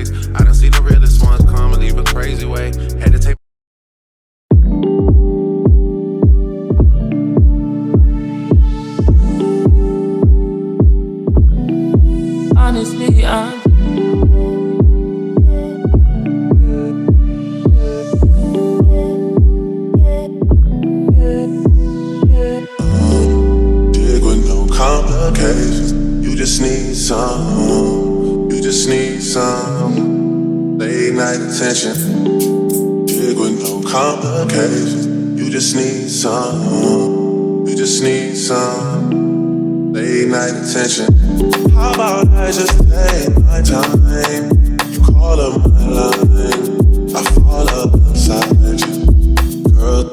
face. I done seen the realest ones come and leave a crazy way. Had to take. Honestly, I'm dig with no complications. You just need some. You just need some late night attention. Dig with no complications. You just need some. You just need some late night attention. How about I just take my time? You call up my line, I fall up inside you. Girl,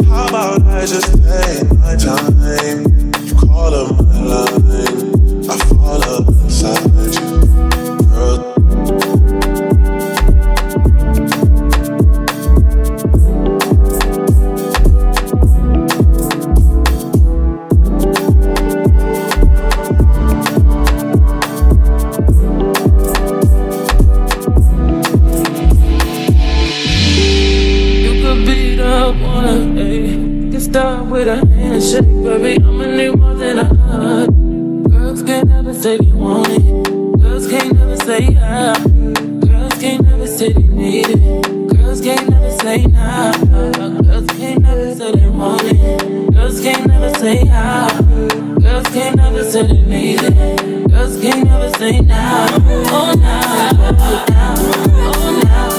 how about I just take my time? You call up my line, I fall up inside you. Girl, start with a handshake, baby. I'ma need more than a hug. Girls can't never say they want it. Girls can't never say yeah. Girls can't never say they need it. Girls can't never say nah. Girls can't never say they want it. Girls can't never say yeah. Girls can't never say they need it. Girls can't never say nah. Oh nah, oh nah, oh nah.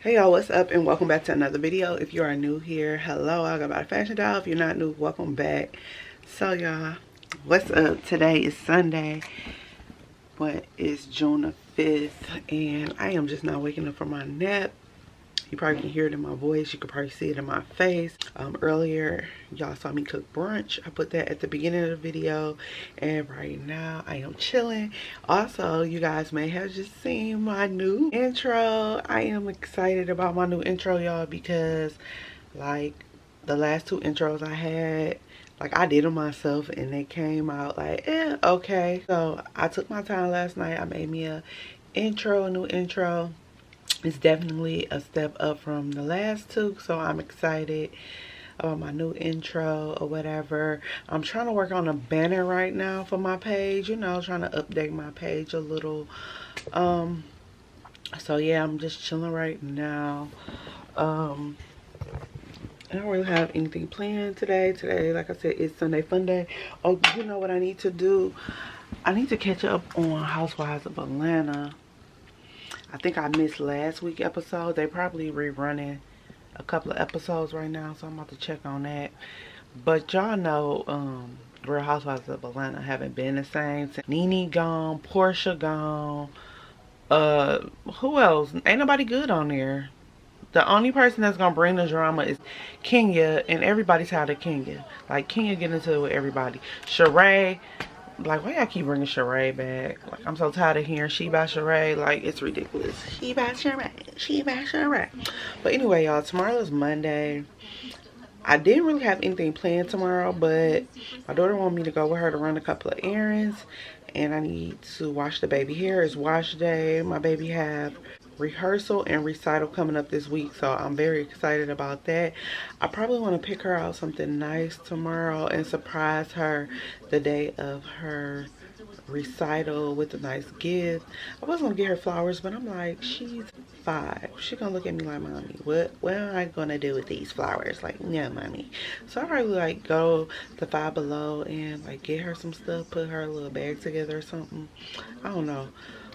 Hey y'all, what's up and welcome back to another video. If you are new here, hello, I got about a fashion doll. If you're not new, welcome back. So y'all, what's up? Today is Sunday, but it's June the 5th and I am just now waking up from my nap. You probably can hear it in my voice. You could probably see it in my face. Earlier, y'all saw me cook brunch. I put that at the beginning of the video. And right now, I am chilling. Also, you guys may have just seen my new intro. I am excited about my new intro, y'all, because like the last two intros I had, like I did them myself and they came out like, okay. So I took my time last night. I made me a new intro. It's definitely a step up from the last two, so I'm excited about my new intro or whatever. I'm trying to work on a banner right now for my page, you know, trying to update my page a little. So yeah, I'm just chilling right now. I don't really have anything planned today. Today, like I said, it's Sunday Fun Day. Oh, you know what I need to do? I need to catch up on Housewives of Atlanta. I think I missed last week's episode. They probably rerunning a couple of episodes right now, so I'm about to check on that. But y'all know Real Housewives of Atlanta haven't been the same since Nene gone, Portia gone. Who else? Ain't nobody good on there. The only person that's gonna bring the drama is Kenya, and everybody's tired of Kenya. Like, Kenya getting into it with everybody. Sheree. Like, why y'all keep bringing Sheree back? Like, I'm so tired of hearing she by Sheree. Like, it's ridiculous. She by Sheree. She by Sheree. But anyway, y'all, tomorrow is Monday. I didn't really have anything planned tomorrow, but my daughter wanted me to go with her to run a couple of errands. And I need to wash the baby hair. It's wash day. My baby have rehearsal and recital coming up this week, so I'm very excited about that. I probably want to pick her out something nice tomorrow and surprise her the day of her recital with a nice gift. I was gonna get her flowers, but I'm like, she's 5. She's gonna look at me like, mommy, what am I gonna do with these flowers? Like, no, mommy. So I probably like go to Five Below and like get her some stuff, put her little bag together or something. I don't know.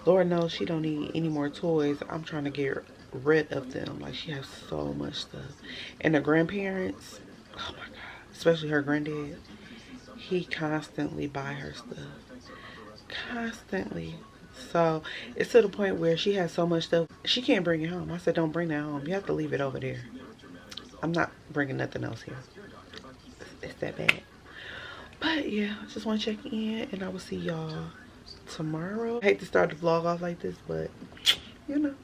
Lord knows she don't need any more toys. I'm trying to get rid of them. Like, she has so much stuff. And the grandparents, Oh my God. Especially her granddad. He constantly buy her stuff. Constantly. So it's to the point where she has so much stuff she can't bring it home. I said, don't bring that home. You have to leave it over there. I'm not bringing nothing else here. It's that bad. But yeah, I just want to check in, and I will see y'all tomorrow. I hate to start the vlog off like this, but you know,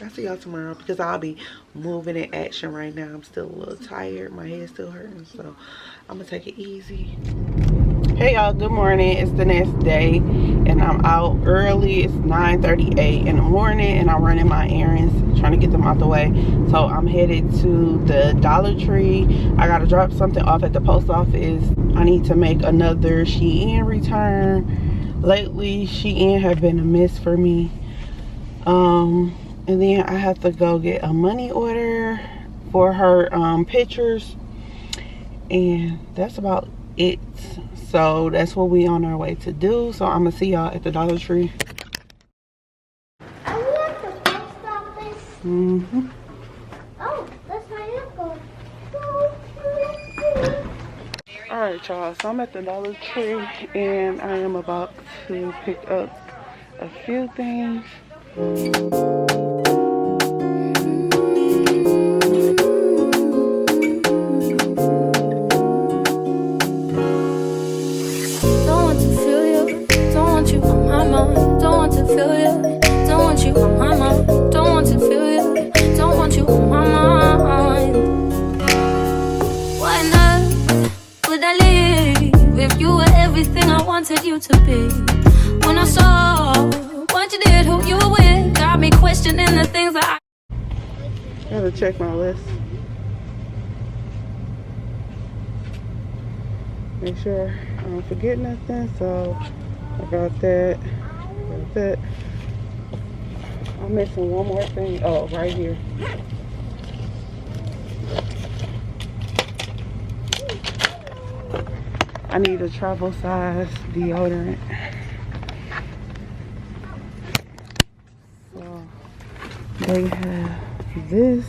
I'll see y'all tomorrow because I'll be moving in action right now. I'm still a little tired. My head's still hurting, so I'm gonna take it easy. Hey y'all, good morning. It's the next day and I'm out early. It's 9:38 in the morning and I'm running my errands, trying to get them out the way. So I'm headed to the Dollar Tree. I gotta drop something off at the post office. I need to make another Shein return. Lately Shein have been a miss for me. And then I have to go get a money order for her pictures, and that's about it. So that's what we on our way to do. So I'm gonna see y'all at the Dollar Tree. Are we at the post office? Mm-hmm. Oh, that's my uncle. All right, y'all. So I'm at the Dollar Tree and I am about to pick up a few things. You to be when I saw what you did, who you were with, got me questioning the things that I gotta check my list. Make sure I don't forget nothing. So I got that. Got that. I'm missing one more thing. Oh, right here. I need a travel size deodorant. So they have this.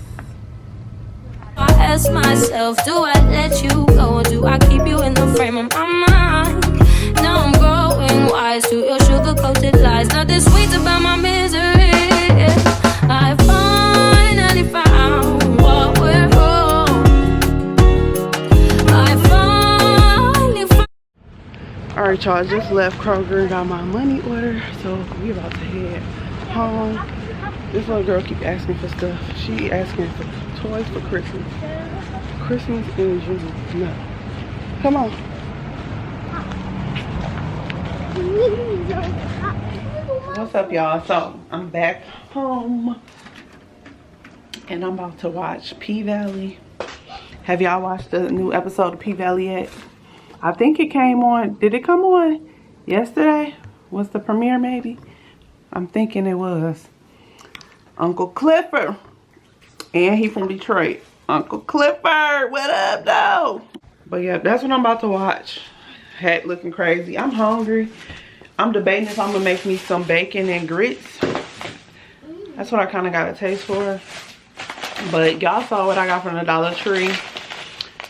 I ask myself, do I let you go or do I keep you in the frame of my mind? Now I'm growing wise to your sugar-coated lies. Nothing sweet about my misery. I finally found what we're wrong. I finally found. Alright y'all, just left Kroger and got my money order. So we about to head home. This little girl keep asking for stuff. She asking for toys for Christmas. Christmas in June. No. Come on. What's up y'all? So I'm back home and I'm about to watch P-Valley. Have y'all watched the new episode of P-Valley yet? I think it came on. Did it come on yesterday? Was the premiere maybe? I'm thinking it was. Uncle Clifford. And he from Detroit. Uncle Clifford, what up though? But yeah, that's what I'm about to watch. Hat looking crazy. I'm hungry. I'm debating if I'm gonna make me some bacon and grits. That's what I kind of got a taste for. But y'all saw what I got from the Dollar Tree.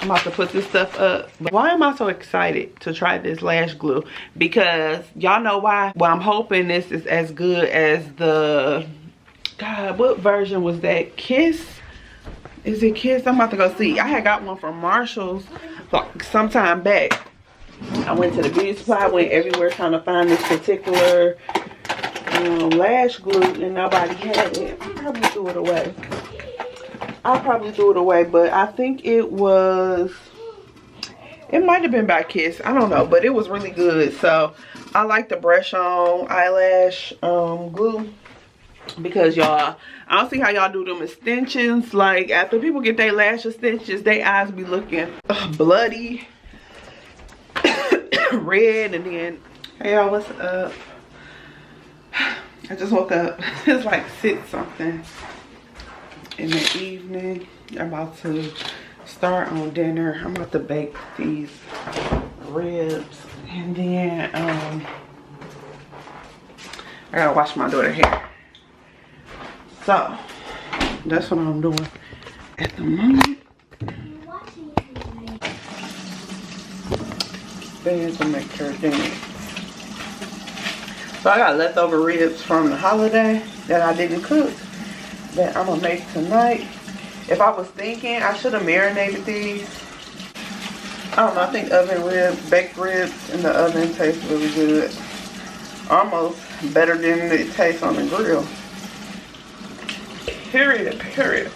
I'm about to put this stuff up. But why am I so excited to try this lash glue? Because y'all know why. Well, I'm hoping this is as good as the, God, what version was that? Kiss? Is it Kiss? I'm about to go see. I had got one from Marshall's like sometime back. I went to the beauty supply, went everywhere trying to find this particular lash glue and nobody had it. I probably threw it away. But I think it was, it might have been by Kiss. I don't know, but it was really good. So I like the brush on eyelash glue because y'all, I don't see how y'all do them extensions. Like after people get their lash extensions, their eyes be looking bloody, red, and then, hey y'all, what's up? I just woke up. It's like 6 something in the evening. I'm about to start on dinner. I'm about to bake these ribs, and then I gotta wash my daughter's hair. So that's what I'm doing at the moment. fan to make sure it didn't. So I got leftover ribs from the holiday that I didn't cook that I'm gonna make tonight. If I was thinking, I should have marinated these. I don't know, I think oven ribs, baked ribs in the oven taste really good. Almost better than it tastes on the grill. Period, period.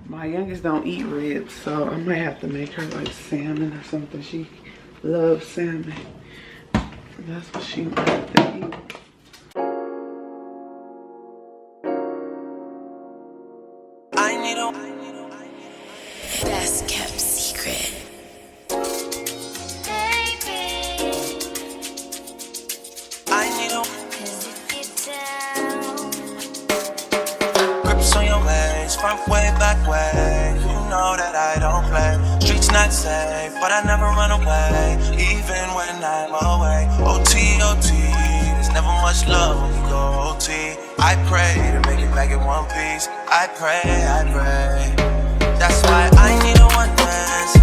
My youngest don't eat ribs, so I might have to make her like salmon or something. She loves salmon. So that's what she might have to eat. Best kept secret. Grips on your waist, front way, back way. You know that I don't play. Streets not safe, but I never run away, even when I'm away. OT, OT, there's never much love when we go OT. I pray to make it back in one piece. I pray, I pray. That's why I need a one dance.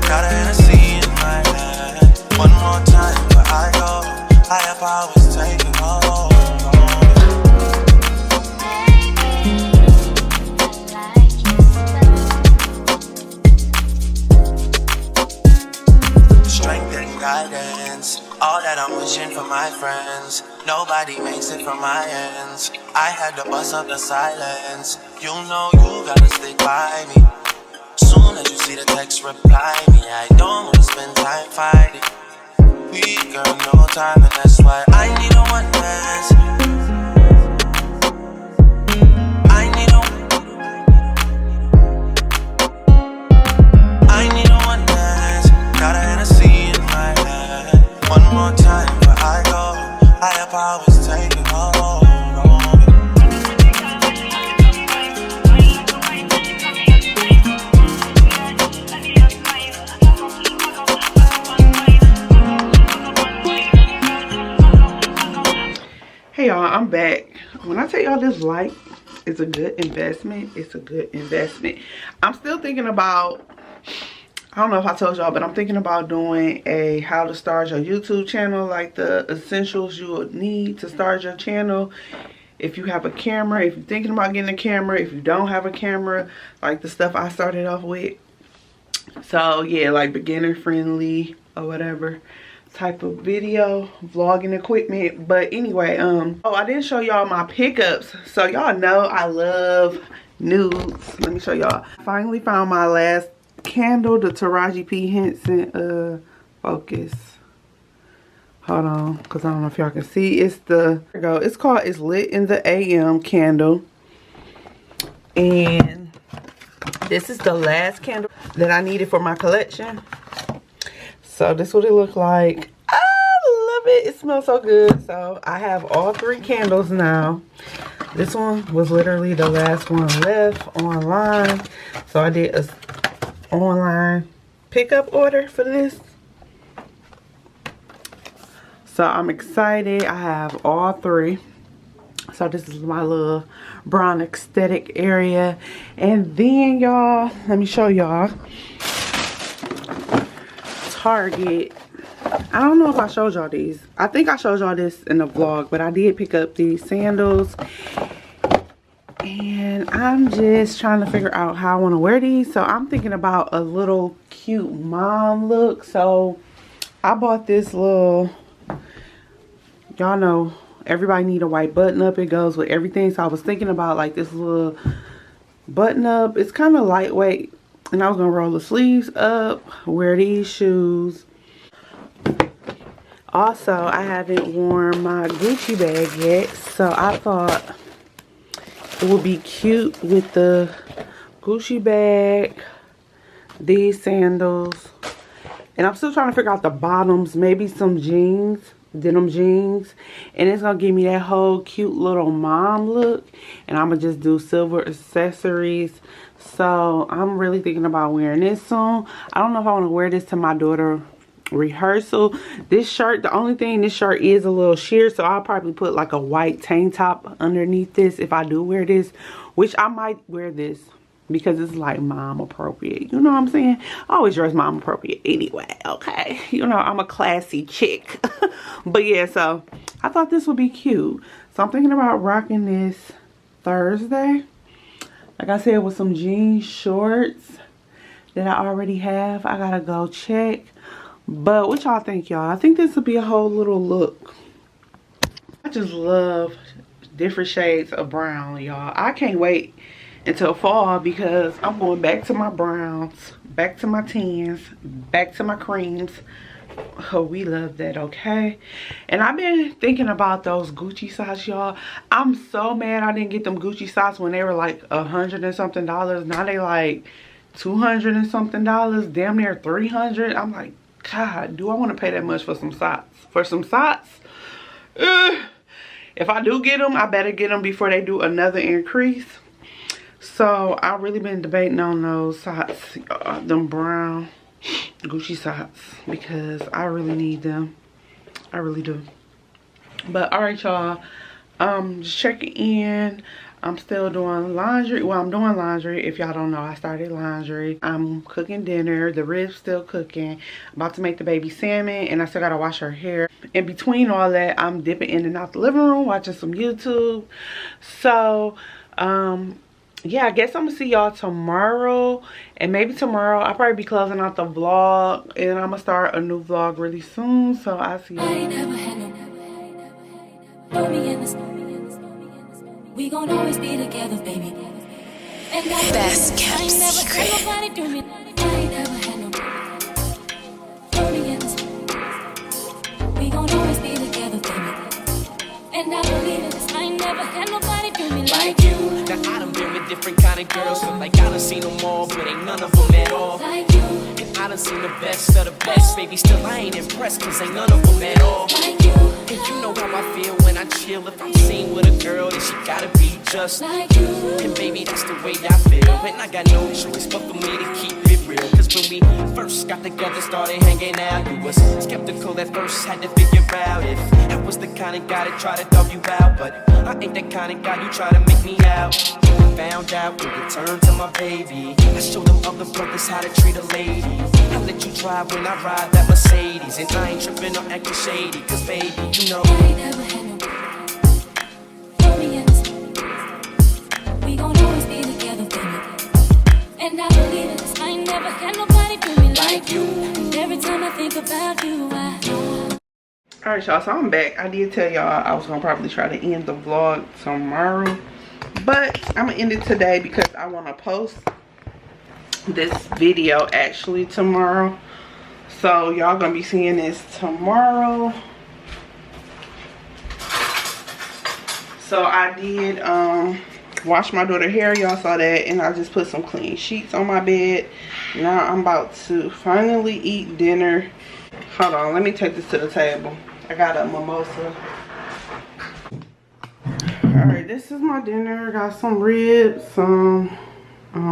Got a Hennessy in my hand. One more time where I go. Higher powers taking hold. Strength and guidance, all that I'm wishing for my friends. Nobody makes it from my ends. I had to bust up the silence. You know you gotta stick by me. Soon as you see the text, reply me. I don't wanna spend time fighting. We got no time, and that's why I need a one dance. I need a one dance. Got a Hennessy in my hand. One more time where I go. Higher powers taking hold. Hey y'all, I'm back. When I tell y'all this light is a good investment, it's a good investment. I'm still thinking about, I don't know if I told y'all, but I'm thinking about doing a how to start your YouTube channel, like the essentials you would need to start your channel. If you have a camera, if you're thinking about getting a camera, if you don't have a camera, like the stuff I started off with. So yeah, like beginner friendly or whatever type of video vlogging equipment. But anyway, oh, I didn't show y'all my pickups. So y'all know I love nudes. Let me show y'all. Finally found my last candle, the Taraji P. Henson focus. Hold on, because I don't know if y'all can see. It's the, there we go. It's called It's Lit in the AM candle. And this is the last candle that I needed for my collection. So this is what it looked like. I love it. It smells so good. So I have all 3 candles now. This one was literally the last one left online. So I did a online pickup order for this. So I'm excited. I have all 3. So this is my little brown aesthetic area. And then y'all, let me show y'all. Target. I don't know if I showed y'all these. I think I showed y'all this in the vlog, but I did pick up these sandals. And I'm just trying to figure out how I want to wear these. So I'm thinking about a little cute mom look. So I bought this little, y'all know everybody need a white button up. It goes with everything. So I was thinking about like this little button up. It's kind of lightweight. And I was going to roll the sleeves up, wear these shoes. Also, I haven't worn my Gucci bag yet. So I thought it would be cute with the Gucci bag, these sandals. And I'm still trying to figure out the bottoms. Maybe some jeans, denim jeans. And it's going to give me that whole cute little mom look. And I'm going to just do silver accessories. So I'm really thinking about wearing this soon. I don't know if I want to wear this to my daughter rehearsal. This shirt, the only thing, this shirt is a little sheer, so I'll probably put like a white tank top underneath this if I do wear this, which I might wear this because it's like mom appropriate. You know what I'm saying? I always dress mom appropriate anyway, okay? You know, I'm a classy chick. But yeah, so I thought this would be cute. So I'm thinking about rocking this Thursday. Like I said, with some jean shorts that I already have. I gotta go check. But what y'all think, y'all? I think this will be a whole little look. I just love different shades of brown, y'all. I can't wait until fall because I'm going back to my browns, back to my tans, back to my creams. Oh, we love that, okay? And I've been thinking about those Gucci socks, y'all. I'm so mad I didn't get them Gucci socks when they were like $100 and something. Now they like $200 and something, damn near $300. I'm like, God, do I want to pay that much for some socks? For some socks? If I do get them, I better get them before they do another increase. So I've really been debating on those socks, them brown Gucci socks, because I really need them. I really do. But all right, y'all, just checking in. I'm still doing laundry. Well, I'm doing laundry. If y'all don't know, I started laundry. I'm cooking dinner. The ribs still cooking. About to make the baby salmon, and I still gotta wash her hair. In between all that, I'm dipping in and out the living room, watching some YouTube. So yeah, I guess I'm gonna see y'all tomorrow. And maybe tomorrow I'll probably be closing out the vlog, and I'm gonna start a new vlog really soon. So I'll see y'all. We gon' always be together, baby. And Best kept secret. We gon' always be together, baby. And I believe in this. I ain't never had nobody do me like you. Now I done been with different kind of girls, feel like I done seen them all, but ain't none of them at all. Like you. And I done seen the best of the best, baby. Still I ain't impressed, cause ain't none of them at all. Like you. And you know how I feel when I chill. If I'm seen with a girl, then she gotta be just like you. And baby, that's the way I feel. And I got no choice but for me to keep it real. Cause when we first got together, started hanging out, you was skeptical at first, had to figure out if I was the kind of guy that tried to dog you out. But I ain't that kind of guy you try to make me out. Found out when you turned to my baby, I showed them other brothers how to treat a lady. I let you drive when I ride that Mercedes, and I ain't tripping or acting shady, cause baby, you know I ain't never had nobody throw me in this. We gon' always be together, baby. And I believe in this. I ain't never had nobody do me like you. And every time I think about you, All right, y'all, so I'm back. I did tell y'all I was gonna probably try to end the vlog tomorrow, but I'm gonna end it today because I want to post this video actually tomorrow. So y'all gonna be seeing this tomorrow. So I did wash my daughter's hair, y'all saw that, and I just put some clean sheets on my bed. Now I'm about to finally eat dinner. Hold on, let me take this to the table. I got a mimosa. Alright, this is my dinner. Got some ribs, some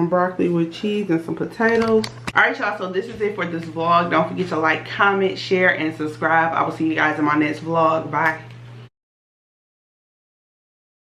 broccoli with cheese, and some potatoes. Alright, y'all, so this is it for this vlog. Don't forget to like, comment, share, and subscribe. I will see you guys in my next vlog. Bye.